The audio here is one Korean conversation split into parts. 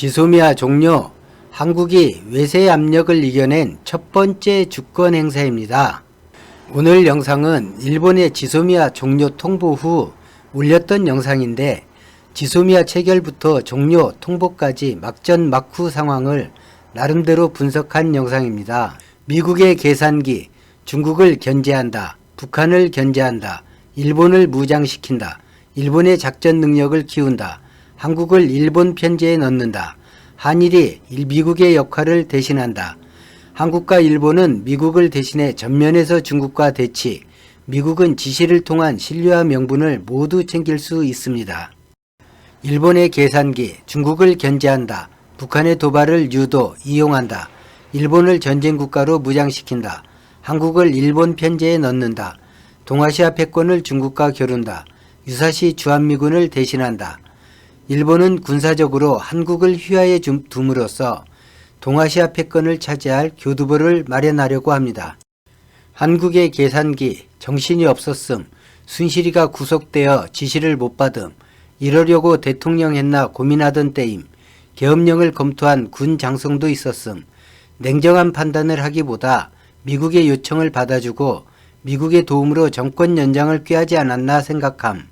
지소미아 종료, 한국이 외세 압력을 이겨낸 첫 번째 주권 행사입니다. 오늘 영상은 일본의 지소미아 종료 통보 후 올렸던 영상인데, 지소미아 체결부터 종료 통보까지 막전 막후 상황을 나름대로 분석한 영상입니다. 미국의 계산기, 중국을 견제한다, 북한을 견제한다, 일본을 무장시킨다, 일본의 작전 능력을 키운다, 한국을 일본 편제에 넣는다, 한일이 미국의 역할을 대신한다, 한국과 일본은 미국을 대신해 전면에서 중국과 대치, 미국은 지시를 통한 신뢰와 명분을 모두 챙길 수 있습니다. 일본의 계산기, 중국을 견제한다, 북한의 도발을 유도, 이용한다, 일본을 전쟁국가로 무장시킨다, 한국을 일본 편제에 넣는다, 동아시아 패권을 중국과 겨룬다, 유사시 주한미군을 대신한다. 일본은 군사적으로 한국을 휘하에 둠으로써 동아시아 패권을 차지할 교두보를 마련하려고 합니다. 한국의 계산기, 정신이 없었음, 순실이가 구속되어 지시를 못 받음, 이러려고 대통령 했나 고민하던 때임, 계엄령을 검토한 군 장성도 있었음, 냉정한 판단을 하기보다 미국의 요청을 받아주고 미국의 도움으로 정권 연장을 꾀하지 않았나 생각함.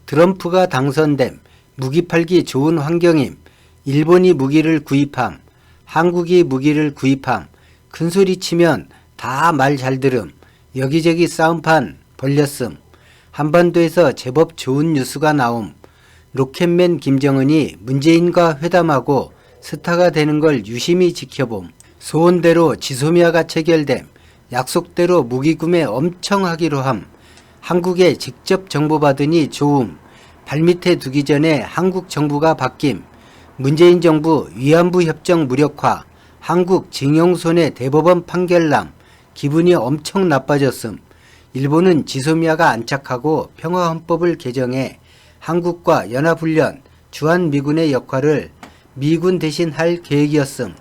트럼프가 당선됨, 무기 팔기 좋은 환경임, 일본이 무기를 구입함, 한국이 무기를 구입함, 큰소리 치면 다 말 잘 들음, 여기저기 싸움판 벌렸음, 한반도에서 제법 좋은 뉴스가 나옴, 로켓맨 김정은이 문재인과 회담하고 스타가 되는 걸 유심히 지켜봄, 소원대로 지소미아가 체결됨, 약속대로 무기 구매 엄청 하기로 함, 한국에 직접 정보받으니 좋음, 발밑에 두기 전에 한국 정부가 바뀜, 문재인 정부 위안부 협정 무력화, 한국 징용손해 대법원 판결남, 기분이 엄청 나빠졌음, 일본은 지소미아가 안착하고 평화헌법을 개정해 한국과 연합훈련, 주한미군의 역할을 미군 대신 할 계획이었음,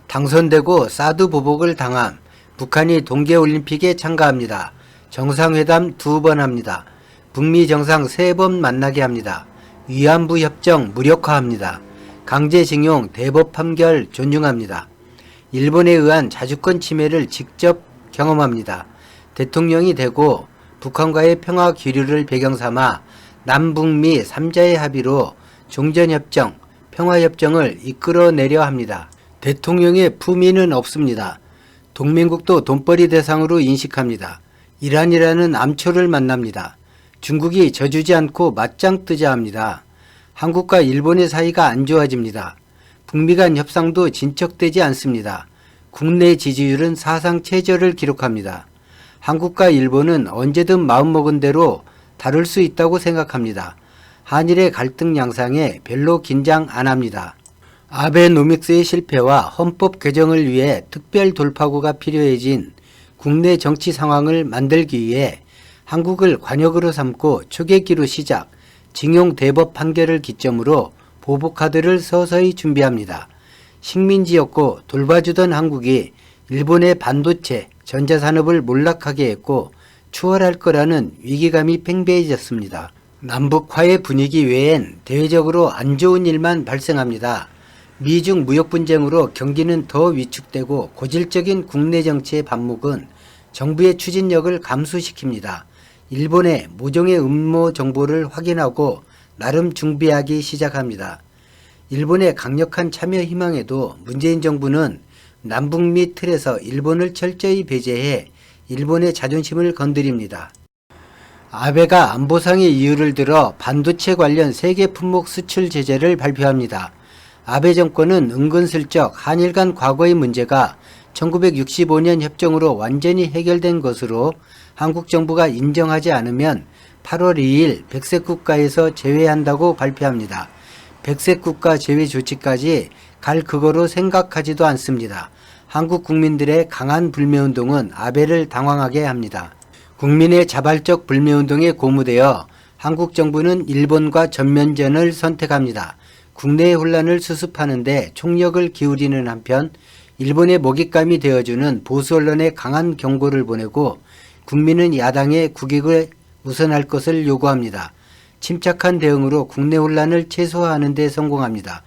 당선되고 사드 보복을 당함, 북한이 동계올림픽에 참가합니다. 정상회담 2번 합니다. 북미 정상 3번 만나게 합니다. 위안부 협정 무력화합니다. 강제징용 대법 판결 존중합니다. 일본에 의한 자주권 침해를 직접 경험합니다. 대통령이 되고 북한과의 평화 기류를 배경 삼아 남북미 3자의 합의로 종전협정, 평화협정을 이끌어내려 합니다. 대통령의 품위는 없습니다. 동맹국도 돈벌이 대상으로 인식합니다. 이란이라는 암초를 만납니다. 중국이 져주지 않고 맞짱 뜨자 합니다. 한국과 일본의 사이가 안 좋아집니다. 북미 간 협상도 진척되지 않습니다. 국내 지지율은 사상 최저를 기록합니다. 한국과 일본은 언제든 마음먹은 대로 다룰 수 있다고 생각합니다. 한일의 갈등 양상에 별로 긴장 안 합니다. 아베노믹스의 실패와 헌법 개정을 위해 특별 돌파구가 필요해진 국내 정치 상황을 만들기 위해 한국을 관역으로 삼고 초계기로 시작, 징용 대법 판결을 기점으로 보복카드를 서서히 준비합니다. 식민지였고 돌봐주던 한국이 일본의 반도체, 전자산업을 몰락하게 했고 추월할 거라는 위기감이 팽배해졌습니다. 남북화의 분위기 외엔 대외적으로 안 좋은 일만 발생합니다. 미중 무역 분쟁으로 경기는 더 위축되고 고질적인 국내 정치의 반목은 정부의 추진력을 감소시킵니다. 일본의 모종의 음모 정보를 확인하고 나름 준비하기 시작합니다. 일본의 강력한 참여 희망에도 문재인 정부는 남북미 틀에서 일본을 철저히 배제해 일본의 자존심을 건드립니다. 아베가 안보상의 이유를 들어 반도체 관련 세계 품목 수출 제재를 발표합니다. 아베 정권은 은근슬쩍 한일 간 과거의 문제가 1965년 협정으로 완전히 해결된 것으로 한국 정부가 인정하지 않으면 8월 2일 백색 국가에서 제외한다고 발표합니다. 백색 국가 제외 조치까지 갈 그거로 생각하지도 않습니다. 한국 국민들의 강한 불매운동은 아베를 당황하게 합니다. 국민의 자발적 불매운동에 고무되어 한국 정부는 일본과 전면전을 선택합니다. 국내의 혼란을 수습하는 데 총력을 기울이는 한편 일본의 먹잇감이 되어주는 보수 언론에 강한 경고를 보내고 국민은 야당의 국익을 우선할 것을 요구합니다. 침착한 대응으로 국내 혼란을 최소화하는 데 성공합니다.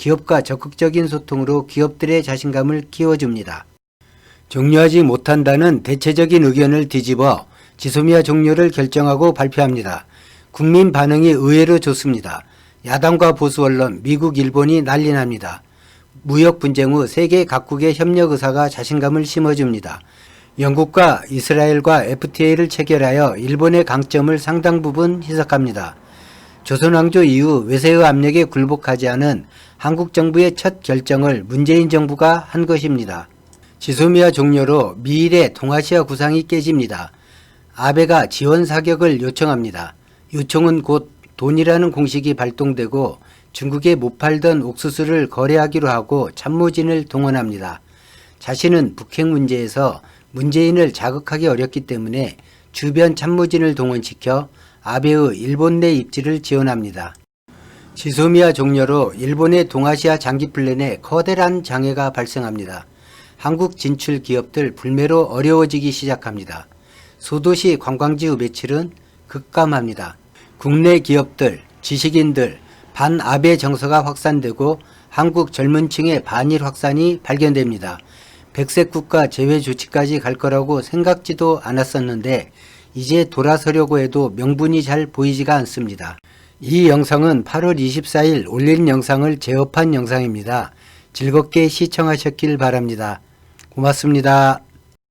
기업과 적극적인 소통으로 기업들의 자신감을 키워줍니다. 종료하지 못한다는 대체적인 의견을 뒤집어 지소미아 종료를 결정하고 발표합니다. 국민 반응이 의외로 좋습니다. 야당과 보수 언론, 미국, 일본이 난리납니다. 무역 분쟁 후 세계 각국의 협력 의사가 자신감을 심어줍니다. 영국과 이스라엘과 FTA를 체결하여 일본의 강점을 상당 부분 희석합니다. 조선왕조 이후 외세의 압력에 굴복하지 않은 한국 정부의 첫 결정을 문재인 정부가 한 것입니다. 지소미아 종료로 미일의 동아시아 구상이 깨집니다. 아베가 지원 사격을 요청합니다. 요청은 곧 돈이라는 공식이 발동되고 중국에 못 팔던 옥수수를 거래하기로 하고 참모진을 동원합니다. 자신은 북핵 문제에서 문재인을 자극하기 어렵기 때문에 주변 참모진을 동원시켜 아베의 일본 내 입지를 지원합니다. 지소미아 종료로 일본의 동아시아 장기 플랜에 커다란 장애가 발생합니다. 한국 진출 기업들 불매로 어려워지기 시작합니다. 소도시 관광지의 매출은 급감합니다. 국내 기업들, 지식인들, 반아베 정서가 확산되고 한국 젊은 층의 반일 확산이 발견됩니다. 백색 국가 제외 조치까지 갈 거라고 생각지도 않았었는데 이제 돌아서려고 해도 명분이 잘 보이지가 않습니다. 이 영상은 8월 24일 올린 영상을 재업한 영상입니다. 즐겁게 시청하셨길 바랍니다. 고맙습니다.